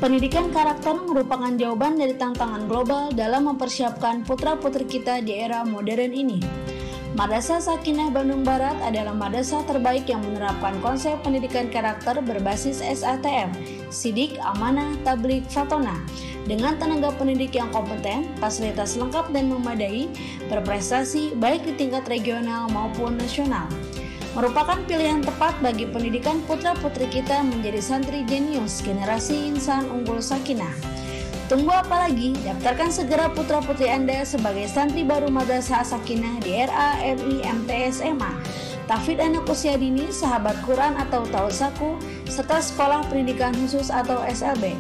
Pendidikan karakter merupakan jawaban dari tantangan global dalam mempersiapkan putra-putri kita di era modern ini. Madrasah Sakinah Bandung Barat adalah madrasah terbaik yang menerapkan konsep pendidikan karakter berbasis SATM, Sidik, Amanah, Tabligh, Fatona, dengan tenaga pendidik yang kompeten, fasilitas lengkap dan memadai, berprestasi baik di tingkat regional maupun nasional. Merupakan pilihan tepat bagi pendidikan putra-putri kita menjadi santri jenius generasi insan unggul Sakinah. Tunggu apa lagi? Daftarkan segera putra-putri Anda sebagai santri baru Madrasah Sakinah di RA MI MTS MA, tahfidz anak usia dini, sahabat Quran atau Tausaku, serta sekolah pendidikan khusus atau SLB.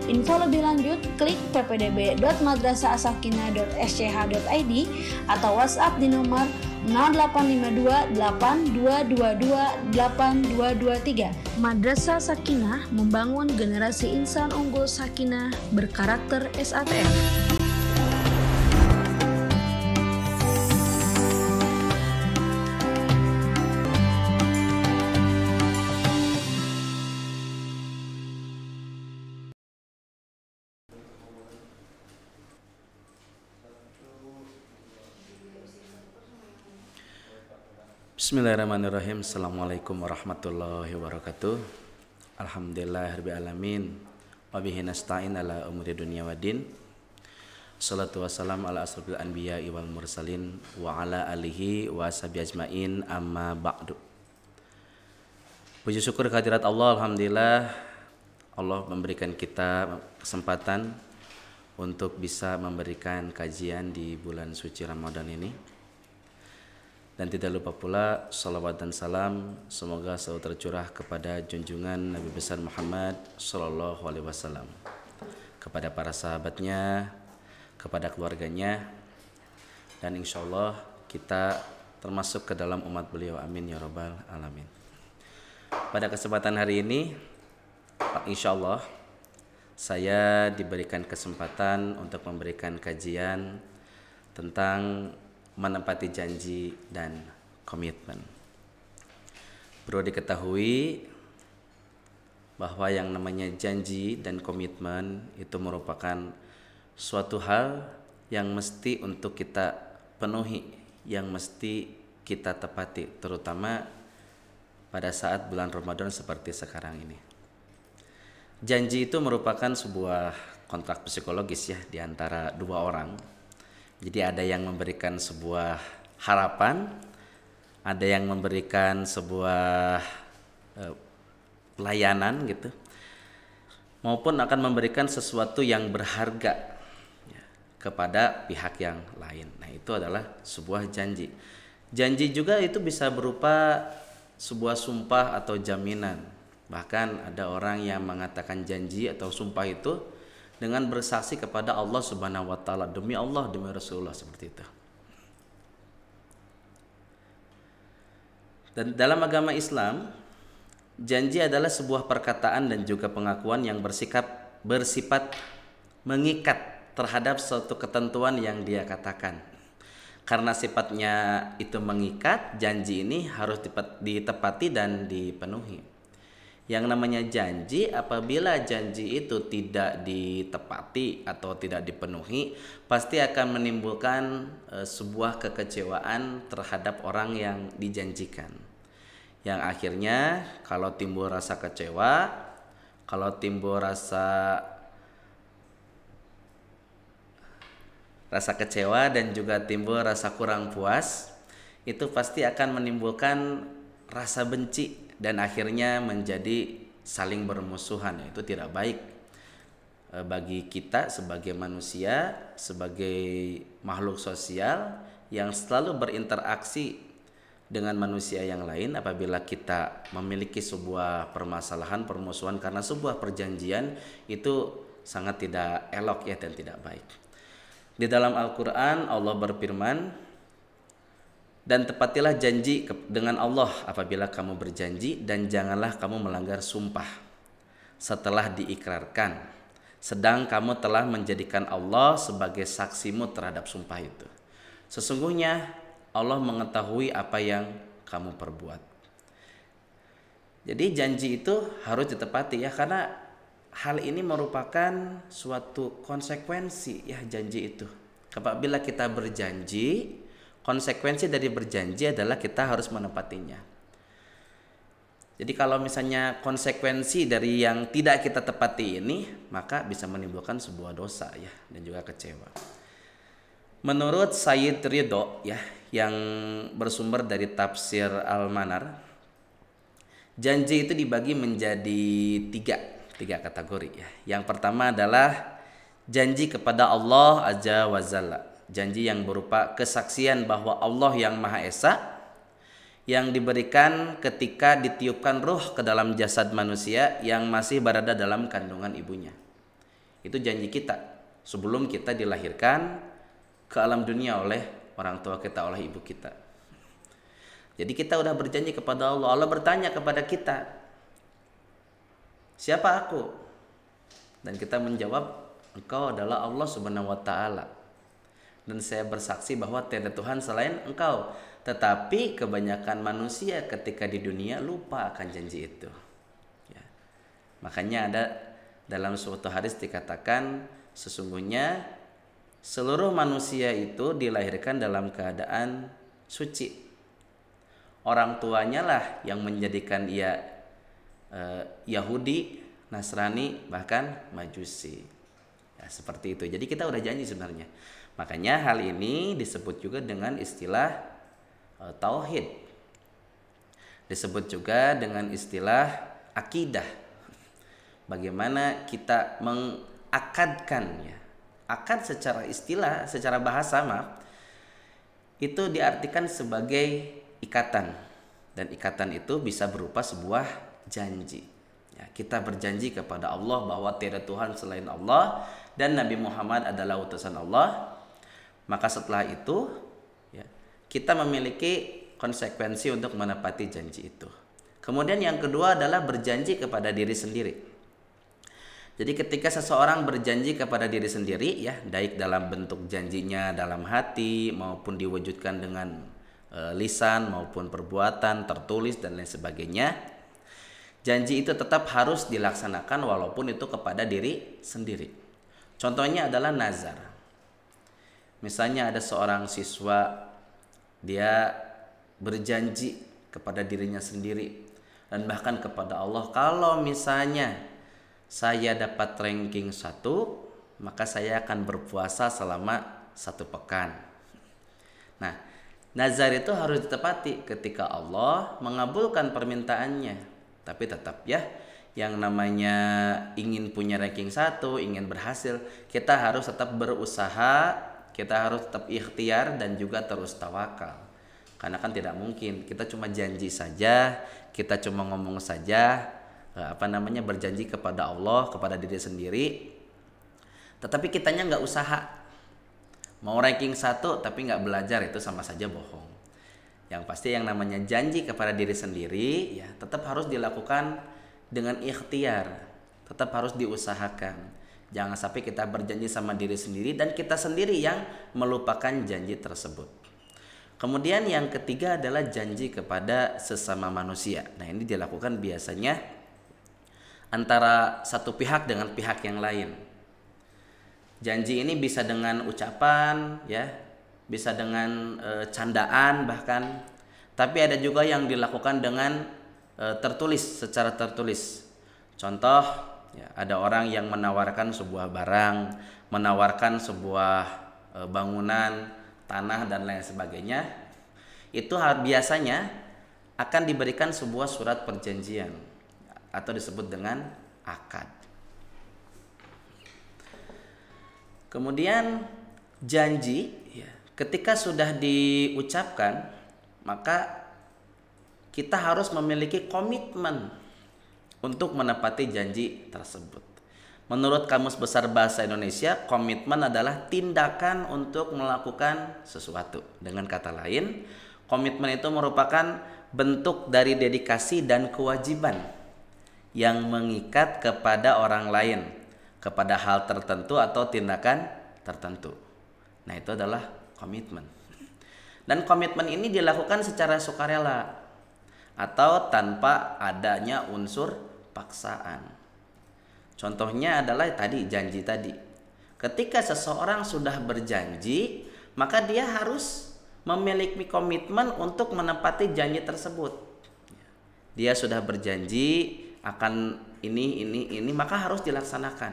Info lebih lanjut, klik ppdb.madrasahasakinah.sch.id atau WhatsApp di nomor 0852 8222 8223. Madrasah Sakinah membangun generasi insan unggul Sakinah berkarakter SATM. Bismillahirrahmanirrahim. Assalamualaikum warahmatullahi wabarakatuh. Alhamdulillahirabbil alamin. Wa bihi nasta'in ala umuri dunya waddin. Shalatu wassalamu ala asrofil anbiya'i wal mursalin wa ala alihi wa sahbihi ajmain, amma ba'du. Puji syukur kehadirat Allah, alhamdulillah Allah memberikan kita kesempatan untuk bisa memberikan kajian di bulan suci Ramadan ini. Dan tidak lupa pula salawat dan salam semoga selalu tercurah kepada junjungan Nabi besar Muhammad Sallallahu Alaihi Wasallam, kepada para sahabatnya, kepada keluarganya, dan insya Allah kita termasuk ke dalam umat beliau. Amin ya rabbal alamin. Pada kesempatan hari ini, insya Allah saya diberikan kesempatan untuk memberikan kajian tentang menepati janji dan komitmen. Perlu diketahui bahwa yang namanya janji dan komitmen itu merupakan suatu hal yang mesti untuk kita penuhi, yang mesti kita tepati, terutama pada saat bulan Ramadan seperti sekarang ini. Janji itu merupakan sebuah kontrak psikologis ya di antara dua orang. Jadi ada yang memberikan sebuah harapan, ada yang memberikan sebuah pelayanan gitu, maupun akan memberikan sesuatu yang berharga ya, kepada pihak yang lain. Nah, itu adalah sebuah janji. Janji juga itu bisa berupa sebuah sumpah atau jaminan. Bahkan ada orang yang mengatakan janji atau sumpah itu dengan bersaksi kepada Allah Subhanahu wa taala, demi Allah, demi Rasulullah, seperti itu. Dan dalam agama Islam, janji adalah sebuah perkataan dan juga pengakuan yang bersifat mengikat terhadap suatu ketentuan yang dia katakan. Karena sifatnya itu mengikat, janji ini harus ditepati dan dipenuhi. Yang namanya janji, apabila janji itu tidak ditepati atau tidak dipenuhi, pasti akan menimbulkan sebuah kekecewaan terhadap orang yang dijanjikan. Yang akhirnya kalau timbul rasa kecewa, kalau timbul rasa kecewa dan juga timbul rasa kurang puas, itu pasti akan menimbulkan rasa benci dan akhirnya menjadi saling bermusuhan. Itu tidak baik bagi kita sebagai manusia, sebagai makhluk sosial yang selalu berinteraksi dengan manusia yang lain. Apabila kita memiliki sebuah permasalahan, permusuhan karena sebuah perjanjian, itu sangat tidak elok ya dan tidak baik. Di dalam Al-Quran Allah berfirman, dan tepatilah janji dengan Allah apabila kamu berjanji, dan janganlah kamu melanggar sumpah setelah diikrarkan, sedang kamu telah menjadikan Allah sebagai saksimu terhadap sumpah itu. Sesungguhnya Allah mengetahui apa yang kamu perbuat. Jadi janji itu harus ditepati ya, karena hal ini merupakan suatu konsekuensi ya janji itu. Apabila kita berjanji, konsekuensi dari berjanji adalah kita harus menepatinya. Jadi kalau misalnya konsekuensi dari yang tidak kita tepati ini, maka bisa menimbulkan sebuah dosa ya dan juga kecewa. Menurut Sayyid Ridho ya, yang bersumber dari tafsir Al-Manar, janji itu dibagi menjadi tiga kategori ya. Yang pertama adalah janji kepada Allah Azza wa Jalla, janji yang berupa kesaksian bahwa Allah yang Maha Esa, yang diberikan ketika ditiupkan ruh ke dalam jasad manusia yang masih berada dalam kandungan ibunya. Itu janji kita sebelum kita dilahirkan ke alam dunia oleh orang tua kita, oleh ibu kita. Jadi kita udah berjanji kepada Allah. Allah bertanya kepada kita, siapa aku? Dan kita menjawab, engkau adalah Allah Subhanahu wa ta'ala, dan saya bersaksi bahwa tiada Tuhan selain engkau. Tetapi kebanyakan manusia ketika di dunia lupa akan janji itu ya. Makanya ada dalam suatu hadis dikatakan, sesungguhnya seluruh manusia itu dilahirkan dalam keadaan suci. Orang tuanya lah yang menjadikan ia Yahudi, Nasrani, bahkan Majusi ya, seperti itu. Jadi kita udah janji sebenarnya. Makanya hal ini disebut juga dengan istilah tauhid, disebut juga dengan istilah akidah. Bagaimana kita mengakadkan ya. Akad secara istilah, secara bahasa itu diartikan sebagai ikatan, dan ikatan itu bisa berupa sebuah janji ya. Kita berjanji kepada Allah bahwa tiada Tuhan selain Allah dan Nabi Muhammad adalah utusan Allah. Maka setelah itu ya, kita memiliki konsekuensi untuk menepati janji itu. Kemudian yang kedua adalah berjanji kepada diri sendiri. Jadi ketika seseorang berjanji kepada diri sendiri ya, baik dalam bentuk janjinya dalam hati maupun diwujudkan dengan lisan maupun perbuatan, tertulis dan lain sebagainya, janji itu tetap harus dilaksanakan walaupun itu kepada diri sendiri. Contohnya adalah nazar. Misalnya ada seorang siswa, dia berjanji kepada dirinya sendiri dan bahkan kepada Allah, kalau misalnya saya dapat ranking 1, maka saya akan berpuasa selama 1 pekan. Nah, nazar itu harus ditepati ketika Allah mengabulkan permintaannya. Tapi tetap ya, yang namanya ingin punya ranking 1, ingin berhasil, kita harus tetap berusaha, kita harus tetap ikhtiar dan juga terus tawakal. Karena kan tidak mungkin kita cuma janji saja, kita cuma ngomong saja, berjanji kepada Allah, kepada diri sendiri, tetapi kitanya nggak usaha. Mau ranking 1 tapi nggak belajar, itu sama saja bohong. Yang pasti yang namanya janji kepada diri sendiri ya tetap harus dilakukan dengan ikhtiar, tetap harus diusahakan. Jangan sampai kita berjanji sama diri sendiri dan kita sendiri yang melupakan janji tersebut. Kemudian yang ketiga adalah janji kepada sesama manusia. Nah, ini dilakukan biasanya antara satu pihak dengan pihak yang lain. Janji ini bisa dengan ucapan ya, bisa dengan candaan bahkan. Tapi ada juga yang dilakukan dengan tertulis, secara tertulis. Contoh ya, ada orang yang menawarkan sebuah barang, menawarkan sebuah bangunan, tanah dan lain sebagainya. Itu biasanya akan diberikan sebuah surat perjanjian atau disebut dengan akad. Kemudian janji ya, ketika sudah diucapkan, maka kita harus memiliki komitmen untuk menepati janji tersebut. Menurut Kamus Besar Bahasa Indonesia, komitmen adalah tindakan untuk melakukan sesuatu. Dengan kata lain, komitmen itu merupakan bentuk dari dedikasi dan kewajiban yang mengikat kepada orang lain, kepada hal tertentu atau tindakan tertentu. Nah, itu adalah komitmen. Dan komitmen ini dilakukan secara sukarela atau tanpa adanya unsur paksaan. Contohnya adalah tadi janji tadi. Ketika seseorang sudah berjanji, maka dia harus memiliki komitmen untuk menepati janji tersebut. Dia sudah berjanji akan ini, maka harus dilaksanakan.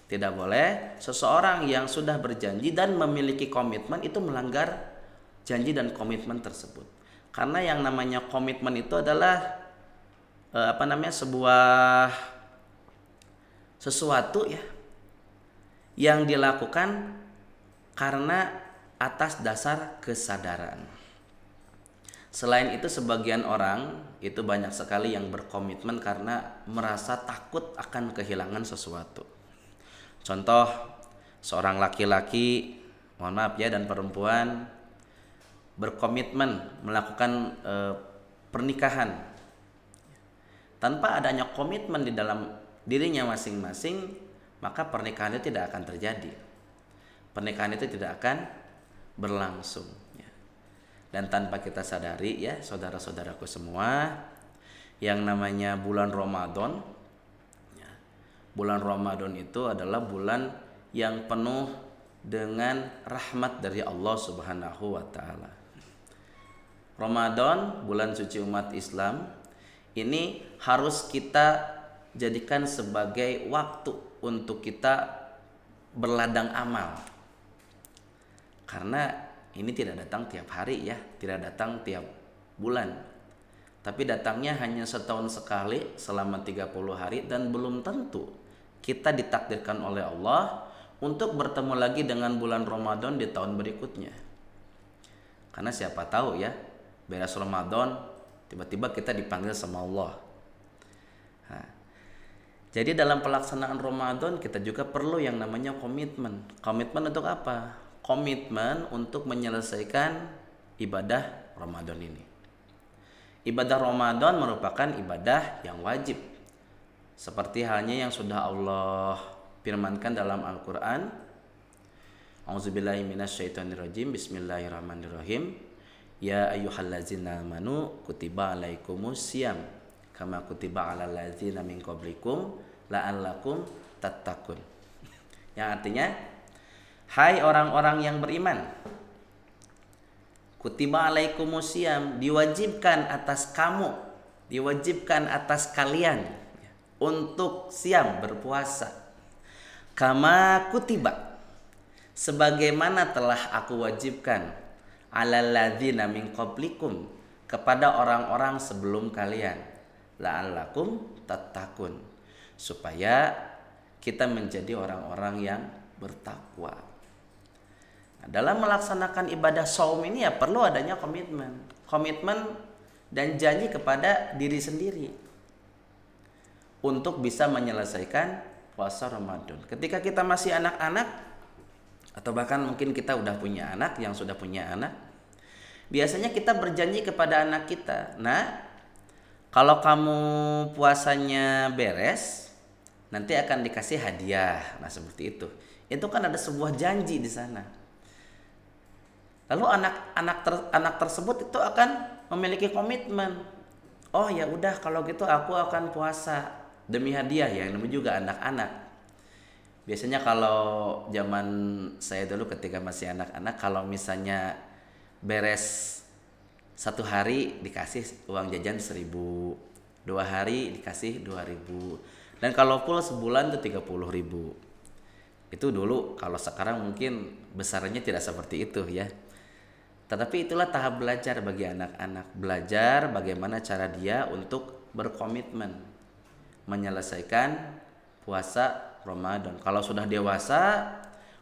Tidak boleh seseorang yang sudah berjanji dan memiliki komitmen itu melanggar janji dan komitmen tersebut. Karena yang namanya komitmen itu adalah sebuah sesuatu ya yang dilakukan karena atas dasar kesadaran. Selain itu sebagian orang itu banyak sekali yang berkomitmen karena merasa takut akan kehilangan sesuatu. Contoh, seorang laki-laki, mohon maaf ya, dan perempuan berkomitmen melakukan pernikahan tanpa adanya komitmen di dalam dirinya masing-masing, maka pernikahan itu tidak akan terjadi. Pernikahan itu tidak akan berlangsung. Dan tanpa kita sadari ya saudara-saudaraku semua, yang namanya bulan Ramadan, bulan Ramadan itu adalah bulan yang penuh dengan rahmat dari Allah Subhanahu wa taala. Ramadan, bulan suci umat Islam, ini harus kita jadikan sebagai waktu untuk kita berladang amal. Karena ini tidak datang tiap hari ya, tidak datang tiap bulan. Tapi datangnya hanya setahun sekali selama 30 hari dan belum tentu kita ditakdirkan oleh Allah untuk bertemu lagi dengan bulan Ramadan di tahun berikutnya. Karena siapa tahu ya, beres Ramadan tiba-tiba kita dipanggil sama Allah. Nah, jadi dalam pelaksanaan Ramadan kita juga perlu yang namanya komitmen. Komitmen untuk apa? Komitmen untuk menyelesaikan ibadah Ramadan ini. Ibadah Ramadan merupakan ibadah yang wajib. Seperti halnya yang sudah Allah firmankan dalam Al-Quran. A'udzubillahi minasyaitonirrajim. Bismillahirrahmanirrahim. Ya ayyuhallazina amanu kutiba alaikumusiyam kama kutiba alal ladzina min qablikum la'allakum tattaqun. Yang artinya, hai orang-orang yang beriman, kutiba alaikumusiyam, diwajibkan atas kamu, diwajibkan atas kalian untuk siam, berpuasa. Kama kutiba, sebagaimana telah aku wajibkan, alal ladzina min qablikum, kepada orang-orang sebelum kalian, la'allakum tattaqun, supaya kita menjadi orang-orang yang bertakwa. Dalam melaksanakan ibadah saum ini ya perlu adanya komitmen dan janji kepada diri sendiri untuk bisa menyelesaikan puasa Ramadan. Ketika kita masih anak-anak atau bahkan mungkin kita udah punya anak, yang sudah punya anak, biasanya kita berjanji kepada anak kita, nah kalau kamu puasanya beres nanti akan dikasih hadiah. Nah seperti itu. Itu kan ada sebuah janji di sana. Lalu anak tersebut itu akan memiliki komitmen. Oh ya udah kalau gitu aku akan puasa demi hadiah ya. Namanya juga anak-anak. Biasanya kalau zaman saya dulu ketika masih anak-anak, kalau misalnya beres 1 hari dikasih uang jajan 1.000, 2 hari dikasih 2.000, dan kalau full sebulan itu 30.000. Itu dulu. Kalau sekarang mungkin besarnya tidak seperti itu ya. Tetapi itulah tahap belajar bagi anak-anak. Belajar bagaimana cara dia untuk berkomitmen menyelesaikan puasa Ramadan. Kalau sudah dewasa,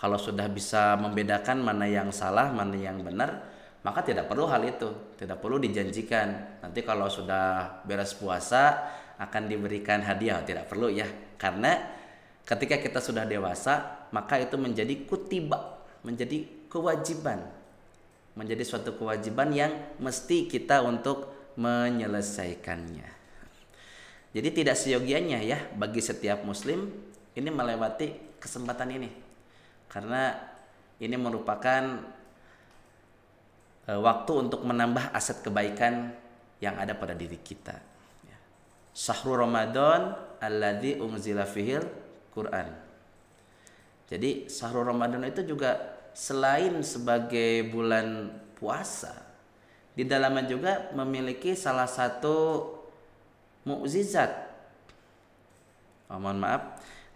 kalau sudah bisa membedakan mana yang salah, mana yang benar, maka tidak perlu hal itu. Tidak perlu dijanjikan nanti kalau sudah beres puasa akan diberikan hadiah. Tidak perlu ya. Karena ketika kita sudah dewasa, maka itu menjadi kutiba, menjadi kewajiban. Menjadi suatu kewajiban yang mesti kita untuk menyelesaikannya. Jadi tidak seyogianya ya bagi setiap muslim ini melewati kesempatan ini. Karena ini merupakan waktu untuk menambah aset kebaikan yang ada pada diri kita. Syahrul Ramadan alladzi unzila fihil Quran. Jadi syahrul Ramadan itu juga selain sebagai bulan puasa, di dalamnya juga memiliki salah satu mukjizat. Mohon maaf,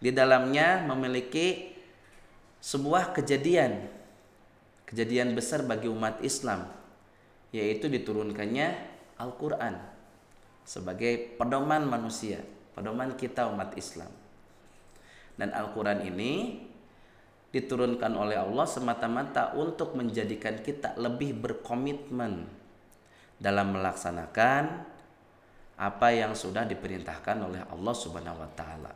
di dalamnya memiliki sebuah kejadian besar bagi umat Islam, yaitu diturunkannya Al-Quran sebagai pedoman manusia, pedoman kita umat Islam. Dan Al-Quran ini diturunkan oleh Allah semata-mata untuk menjadikan kita lebih berkomitmen dalam melaksanakan apa yang sudah diperintahkan oleh Allah Subhanahu wa taala,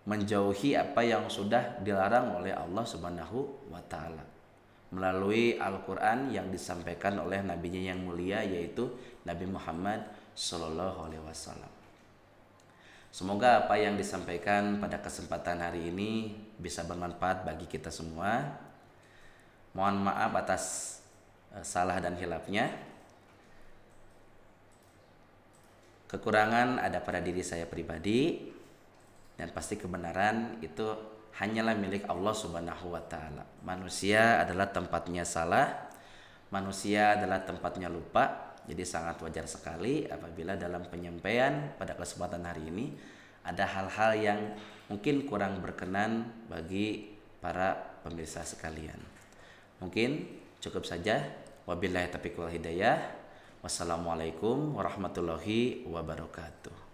menjauhi apa yang sudah dilarang oleh Allah Subhanahu wa taala melalui Al-Quran yang disampaikan oleh nabinya yang mulia, yaitu Nabi Muhammad sallallahu alaihi wasallam. Semoga apa yang disampaikan pada kesempatan hari ini bisa bermanfaat bagi kita semua. Mohon maaf atas salah dan hilafnya. Kekurangan ada pada diri saya pribadi, dan pasti kebenaran itu hanyalah milik Allah Subhanahu wa taala. Manusia adalah tempatnya salah, manusia adalah tempatnya lupa. Jadi sangat wajar sekali apabila dalam penyampaian pada kesempatan hari ini ada hal-hal yang mungkin kurang berkenan bagi para pemirsa sekalian. Mungkin cukup saja. Wabillahi taufiq wal hidayah. Wassalamualaikum warahmatullahi wabarakatuh.